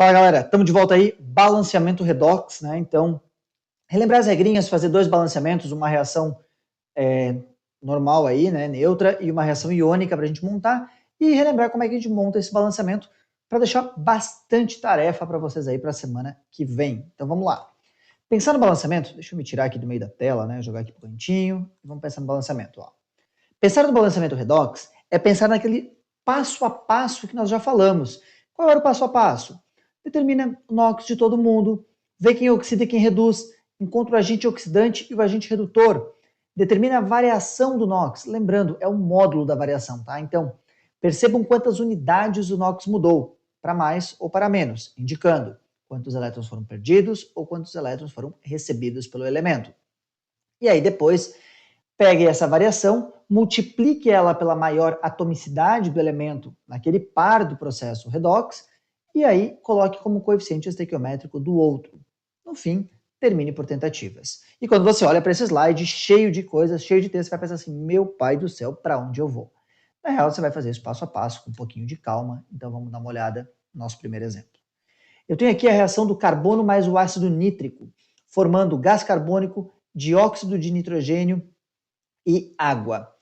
Fala galera, estamos de volta aí, balanceamento redox, né? Então, relembrar as regrinhas, fazer dois balanceamentos, uma reação normal aí, né, neutra, e uma reação iônica para a gente montar, e relembrar como é que a gente monta esse balanceamento para deixar bastante tarefa para vocês aí para a semana que vem. Então vamos lá. Pensar no balanceamento, deixa eu me tirar aqui do meio da tela, né, jogar aqui pro cantinho, e vamos pensar no balanceamento, ó. Pensar no balanceamento redox é pensar naquele passo a passo que nós já falamos. Qual era o passo a passo? Determina o NOx de todo mundo, vê quem oxida e quem reduz, encontra o agente oxidante e o agente redutor. Determina a variação do NOx. Lembrando, é o módulo da variação, tá? Então, percebam quantas unidades o NOx mudou, para mais ou para menos, indicando quantos elétrons foram perdidos ou quantos elétrons foram recebidos pelo elemento. E aí depois, pegue essa variação, multiplique ela pela maior atomicidade do elemento naquele par do processo redox, e aí coloque como coeficiente estequiométrico do outro. No fim, termine por tentativas. E quando você olha para esse slide cheio de coisas, cheio de texto, você vai pensar assim, meu pai do céu, para onde eu vou? Na real, você vai fazer isso passo a passo, com um pouquinho de calma. Então vamos dar uma olhada no nosso primeiro exemplo. Eu tenho aqui a reação do carbono mais o ácido nítrico, formando gás carbônico, dióxido de nitrogênio e água.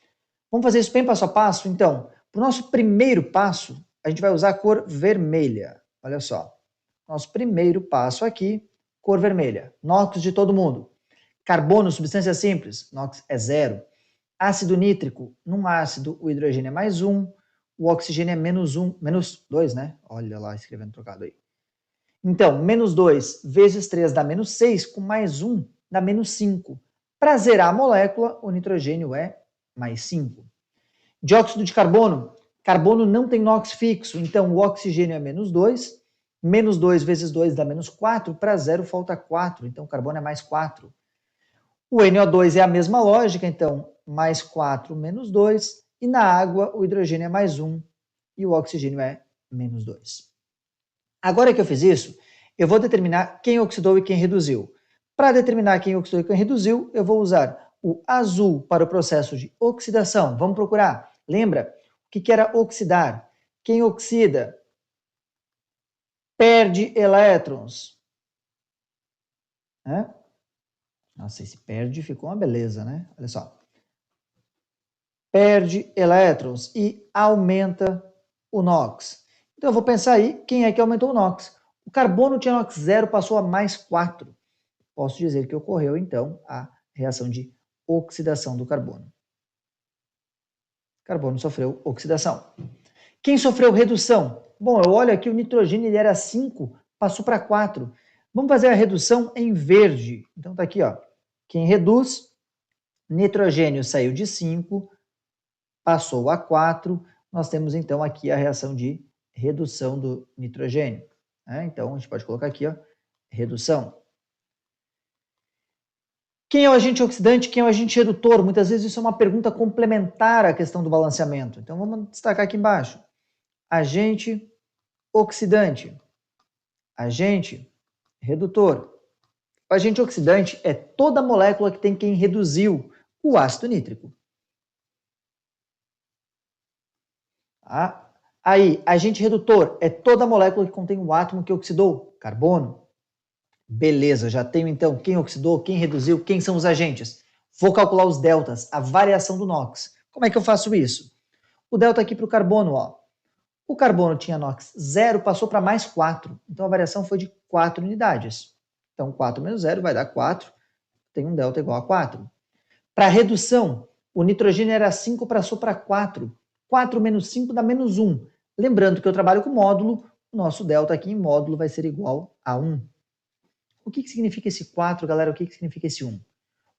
Vamos fazer isso bem passo a passo? Então, para o nosso primeiro passo, a gente vai usar a cor vermelha. Olha só, nosso primeiro passo aqui, cor vermelha. NOx de todo mundo. Carbono, substância simples, NOx é 0. Ácido nítrico, num ácido o hidrogênio é mais 1, o oxigênio é menos 2, né? Olha lá, escrevendo trocado aí. Então, menos 2 vezes 3 dá menos 6, com mais 1 dá menos 5. Para zerar a molécula, o nitrogênio é mais 5. Dióxido de carbono. Carbono não tem NOx fixo, então o oxigênio é menos 2. Menos 2 vezes 2 dá menos 4. Para zero falta 4, então o carbono é mais 4. O NO2 é a mesma lógica, então mais 4 menos 2. E na água o hidrogênio é mais 1 e o oxigênio é menos 2. Agora que eu fiz isso, eu vou determinar quem oxidou e quem reduziu. Para determinar quem oxidou e quem reduziu, eu vou usar o azul para o processo de oxidação. Vamos procurar. Lembra o que era oxidar? Quem oxida perde elétrons. Nossa, esse perde ficou uma beleza, né? Olha só. Perde elétrons e aumenta o NOx. Então eu vou pensar aí quem é que aumentou o NOx. O carbono tinha NOx 0, passou a mais 4. Posso dizer que ocorreu, então, a reação de oxidação do carbono. O carbono sofreu oxidação. Quem sofreu redução? Bom, eu olho aqui, o nitrogênio ele era 5, passou para 4. Vamos fazer a redução em verde. Então tá aqui, ó. Quem reduz, nitrogênio saiu de 5, passou a 4. Nós temos então aqui a reação de redução do nitrogênio. Então a gente pode colocar aqui, ó, redução. Quem é o agente oxidante, quem é o agente redutor? Muitas vezes isso é uma pergunta complementar à questão do balanceamento. Então vamos destacar aqui embaixo. Agente oxidante, agente redutor. O agente oxidante é toda molécula que tem quem reduziu o ácido nítrico. Aí, agente redutor é toda molécula que contém o átomo que oxidou, carbono. Beleza, já tenho então quem oxidou, quem reduziu, quem são os agentes. Vou calcular os deltas, a variação do NOx. Como é que eu faço isso? O delta aqui para o carbono, ó. O carbono tinha NOx 0, passou para mais 4. Então a variação foi de 4 unidades. Então 4 menos 0 vai dar 4. Tem um delta igual a 4. Para redução, o nitrogênio era 5, passou para 4. 4 menos 5 dá menos 1. Lembrando que eu trabalho com módulo, o nosso delta aqui em módulo vai ser igual a 1. O que significa esse 4, galera? O que significa esse 1?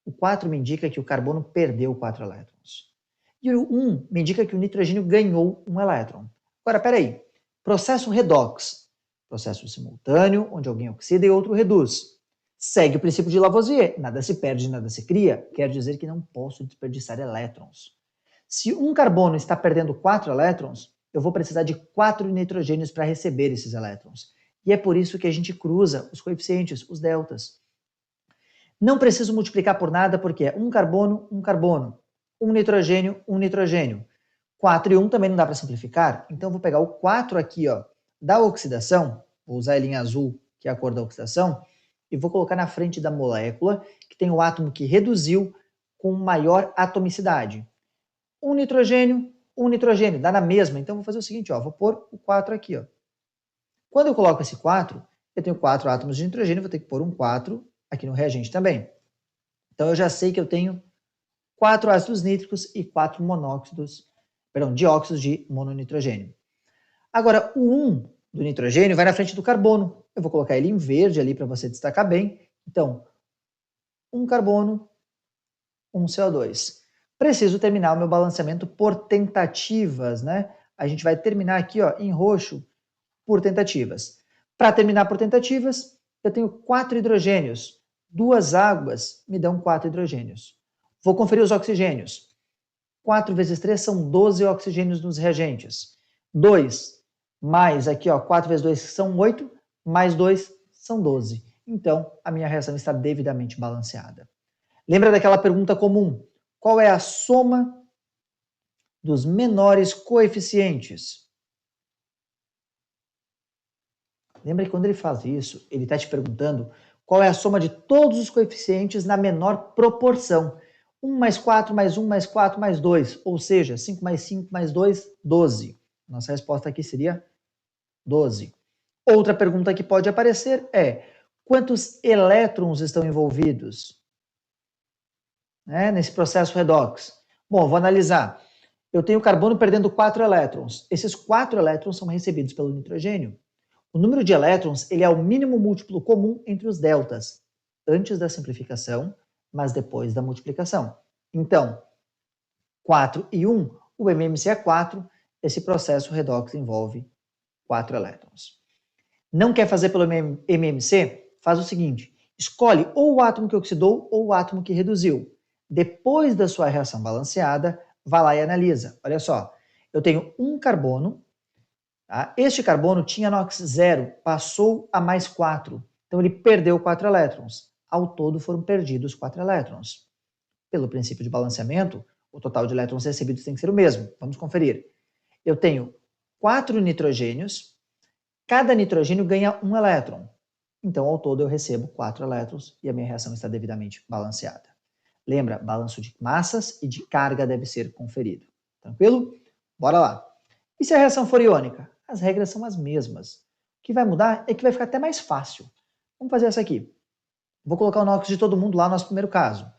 O 4 me indica que o carbono perdeu 4 elétrons. E o 1 me indica que o nitrogênio ganhou 1 elétron. Agora, peraí. Processo redox. Processo simultâneo, onde alguém oxida e outro reduz. Segue o princípio de Lavoisier. Nada se perde, nada se cria. Quer dizer que não posso desperdiçar elétrons. Se um carbono está perdendo 4 elétrons, eu vou precisar de 4 nitrogênios para receber esses elétrons. E é por isso que a gente cruza os coeficientes, os deltas. Não preciso multiplicar por nada, porque é um carbono, um nitrogênio. 4 e 1 também não dá para simplificar, então eu vou pegar o 4 aqui, ó, da oxidação, vou usar ele em azul, que é a cor da oxidação, e vou colocar na frente da molécula que tem o átomo que reduziu com maior atomicidade. Um nitrogênio, dá na mesma. Então, vou fazer o seguinte, ó, vou pôr o 4 aqui. Ó. Quando eu coloco esse 4, eu tenho 4 átomos de nitrogênio, vou ter que pôr um 4 aqui no reagente também. Então, eu já sei que eu tenho 4 ácidos nítricos e 4 dióxidos de mononitrogênio. Agora, o 1 do nitrogênio vai na frente do carbono. Eu vou colocar ele em verde ali para você destacar bem. Então, um carbono, um CO2. Preciso terminar o meu balanceamento por tentativas, né? A gente vai terminar aqui, ó, em roxo, por tentativas. Para terminar por tentativas, eu tenho 4 hidrogênios. 2 águas me dão 4 hidrogênios. Vou conferir os oxigênios. 4 vezes 3 são 12 oxigênios nos reagentes. 2 mais aqui, ó, 4 vezes 2 são 8, mais 2 são 12. Então, a minha reação está devidamente balanceada. Lembra daquela pergunta comum? Qual é a soma dos menores coeficientes? Lembra que quando ele faz isso, ele está te perguntando qual é a soma de todos os coeficientes na menor proporção. 1 mais 4 mais 1 mais 4 mais 2, ou seja, 5 mais 5 mais 2, 12. Nossa resposta aqui seria 12. Outra pergunta que pode aparecer é: quantos elétrons estão envolvidos nesse processo redox? Bom, vou analisar. Eu tenho carbono perdendo 4 elétrons. Esses 4 elétrons são recebidos pelo nitrogênio. O número de elétrons ele é o mínimo múltiplo comum entre os deltas, antes da simplificação, mas depois da multiplicação. Então, 4 e 1, o MMC é 4, esse processo redox envolve 4 elétrons. Não quer fazer pelo MMC? Faz o seguinte, escolhe ou o átomo que oxidou ou o átomo que reduziu. Depois da sua reação balanceada, vai lá e analisa. Olha só, eu tenho um carbono, tá? Este carbono tinha NOx 0, passou a mais 4, então ele perdeu 4 elétrons. Ao todo foram perdidos 4 elétrons. Pelo princípio de balanceamento, o total de elétrons recebidos tem que ser o mesmo. Vamos conferir. Eu tenho 4 nitrogênios, cada nitrogênio ganha 1 elétron. Então, ao todo, eu recebo 4 elétrons e a minha reação está devidamente balanceada. Lembra, balanço de massas e de carga deve ser conferido. Tranquilo? Bora lá. E se a reação for iônica? As regras são as mesmas. O que vai mudar é que vai ficar até mais fácil. Vamos fazer essa aqui. Vou colocar o NOx de todo mundo lá no nosso primeiro caso.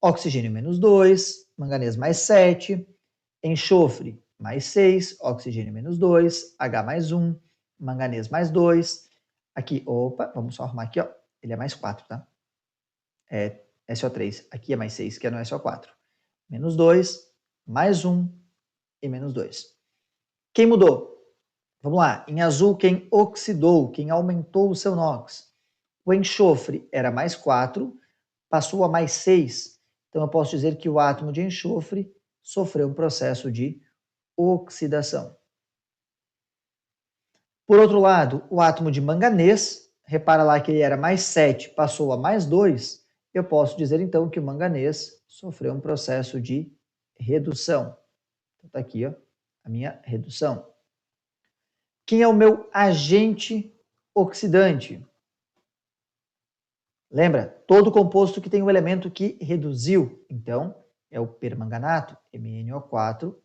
Oxigênio menos 2, manganês mais 7, enxofre mais 6, oxigênio menos 2, H mais 1, manganês mais 2. Aqui, opa, vamos só arrumar aqui, ó. Ele é mais 4, tá? É SO3. Aqui é mais 6, que é no SO4. Menos 2, mais 1 e menos 2. Quem mudou? Vamos lá. Em azul, quem oxidou, quem aumentou o seu NOx. O enxofre era mais 4, passou a mais 6. Então, eu posso dizer que o átomo de enxofre sofreu um processo de oxidação. Por outro lado, o átomo de manganês, repara lá que ele era mais 7, passou a mais 2, eu posso dizer então que o manganês sofreu um processo de redução. Então está aqui, ó, a minha redução. Quem é o meu agente oxidante? Lembra? Todo composto que tem um elemento que reduziu, então é o permanganato, MnO4-.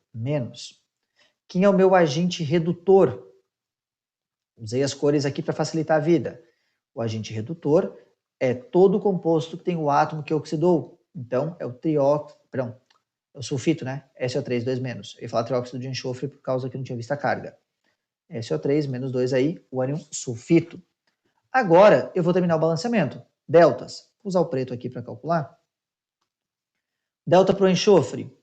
Quem é o meu agente redutor? Usei as cores aqui para facilitar a vida. O agente redutor é todo composto que tem o átomo que oxidou. Então, é o é o sulfito, né? SO3, 2-. Eu ia falar trióxido de enxofre por causa que não tinha visto a carga. SO3, menos 2 aí, o ânion sulfito. Agora, eu vou terminar o balanceamento. Deltas. Vou usar o preto aqui para calcular. Delta para o enxofre.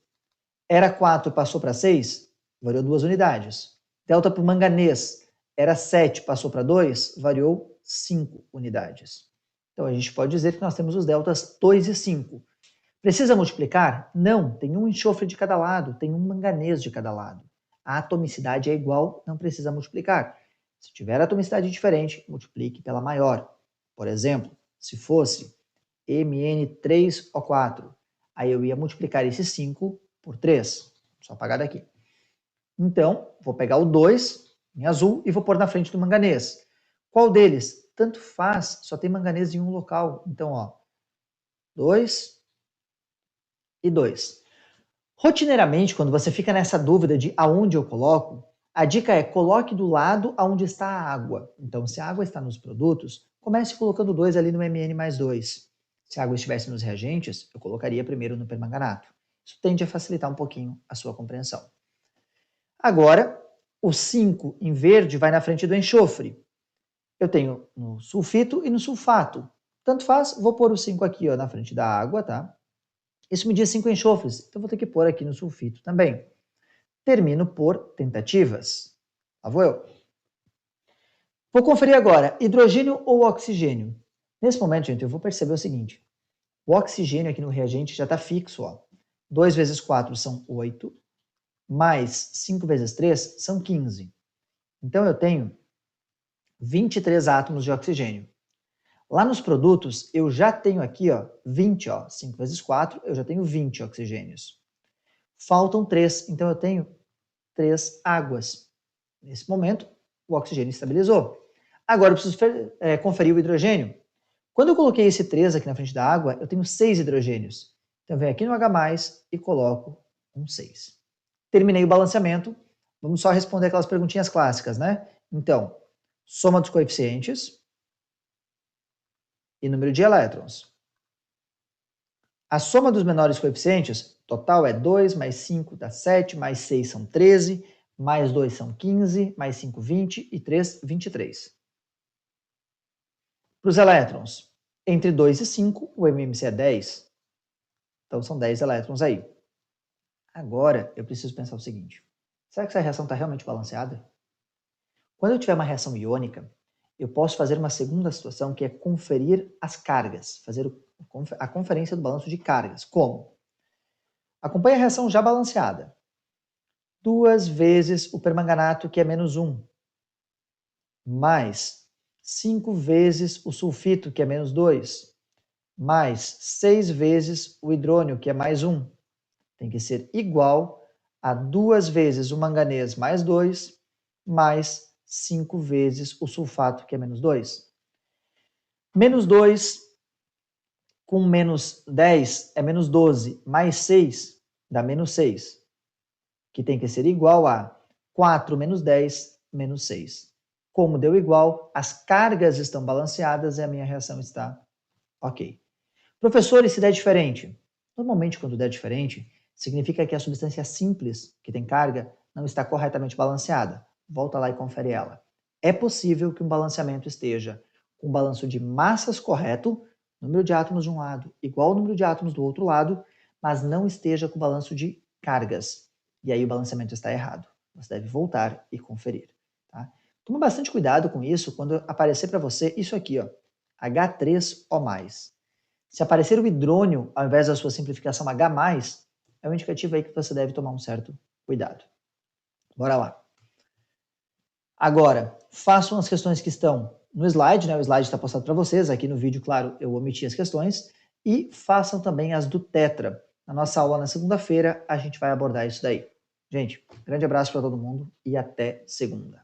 Era 4, passou para 6, variou 2 unidades. Delta para o manganês. Era 7, passou para 2, variou 5 unidades. Então, a gente pode dizer que nós temos os deltas 2 e 5. Precisa multiplicar? Não, tem um enxofre de cada lado, tem um manganês de cada lado. A atomicidade é igual, não precisa multiplicar. Se tiver atomicidade diferente, multiplique pela maior. Por exemplo, se fosse Mn3O4, aí eu ia multiplicar esse 5 por 3. Só apagar daqui. Então, vou pegar o 2 em azul e vou pôr na frente do manganês. Qual deles? Tanto faz, só tem manganês em um local. Então, ó, 2 e 2. Rotineiramente, quando você fica nessa dúvida de aonde eu coloco, a dica é coloque do lado aonde está a água. Então, se a água está nos produtos, comece colocando 2 ali no Mn mais 2. Se a água estivesse nos reagentes, eu colocaria primeiro no permanganato. Isso tende a facilitar um pouquinho a sua compreensão. Agora, o 5 em verde vai na frente do enxofre. Eu tenho no sulfito e no sulfato. Tanto faz, vou pôr o 5 aqui ó, na frente da água, tá? Isso me diz 5 enxofres, então vou ter que pôr aqui no sulfito também. Termino por tentativas. Lá vou eu. Vou conferir agora, hidrogênio ou oxigênio? Nesse momento, gente, eu vou perceber o seguinte. O oxigênio aqui no reagente já está fixo. Ó. 2 vezes 4 são 8, mais 5 vezes 3 são 15. Então, eu tenho 23 átomos de oxigênio. Lá nos produtos, eu já tenho aqui ó, 20, ó, 5 vezes 4, eu já tenho 20 oxigênios. Faltam 3, então eu tenho 3 águas. Nesse momento, o oxigênio estabilizou. Agora eu preciso conferir o hidrogênio. Quando eu coloquei esse 3 aqui na frente da água, eu tenho 6 hidrogênios. Então eu venho aqui no H+, e coloco um 6. Terminei o balanceamento. Vamos só responder aquelas perguntinhas clássicas, né? Então, soma dos coeficientes e número de elétrons. A soma dos menores coeficientes, total é 2, mais 5 dá 7, mais 6 são 13, mais 2 são 15, mais 5, 20 e 3, 23. Para os elétrons, entre 2 e 5, o MMC é 10. Então são 10 elétrons aí. Agora eu preciso pensar o seguinte: será que essa reação está realmente balanceada? Quando eu tiver uma reação iônica, eu posso fazer uma segunda situação que é conferir as cargas, fazer a conferência do balanço de cargas. Como? Acompanhe a reação já balanceada. 2 vezes o permanganato, que é menos 1, mais 5 vezes o sulfito, que é menos 2, mais 6 vezes o hidrônio, que é mais 1. Tem que ser igual a 2 vezes o manganês mais 2, mais 5 vezes o sulfato, que é menos 2. Menos 2 com menos 10 é menos 12, mais 6 dá menos 6, que tem que ser igual a 4 menos 10 menos 6. Como deu igual, as cargas estão balanceadas e a minha reação está ok. Professor, e se der diferente? Normalmente, quando der diferente, significa que a substância simples, que tem carga, não está corretamente balanceada. Volta lá e confere ela. É possível que um balanceamento esteja com um balanço de massas correto, número de átomos de um lado igual ao número de átomos do outro lado, mas não esteja com o balanço de cargas. E aí o balanceamento está errado. Você deve voltar e conferir. Tá? Toma bastante cuidado com isso quando aparecer para você isso aqui, ó, H3O+. Se aparecer o hidrônio ao invés da sua simplificação H+, é um indicativo aí que você deve tomar um certo cuidado. Bora lá. Agora, façam as questões que estão no slide, né? O slide está postado para vocês. Aqui no vídeo, claro, eu omiti as questões. E façam também as do Tetra. Na nossa aula na segunda-feira, a gente vai abordar isso daí. Gente, grande abraço para todo mundo e até segunda.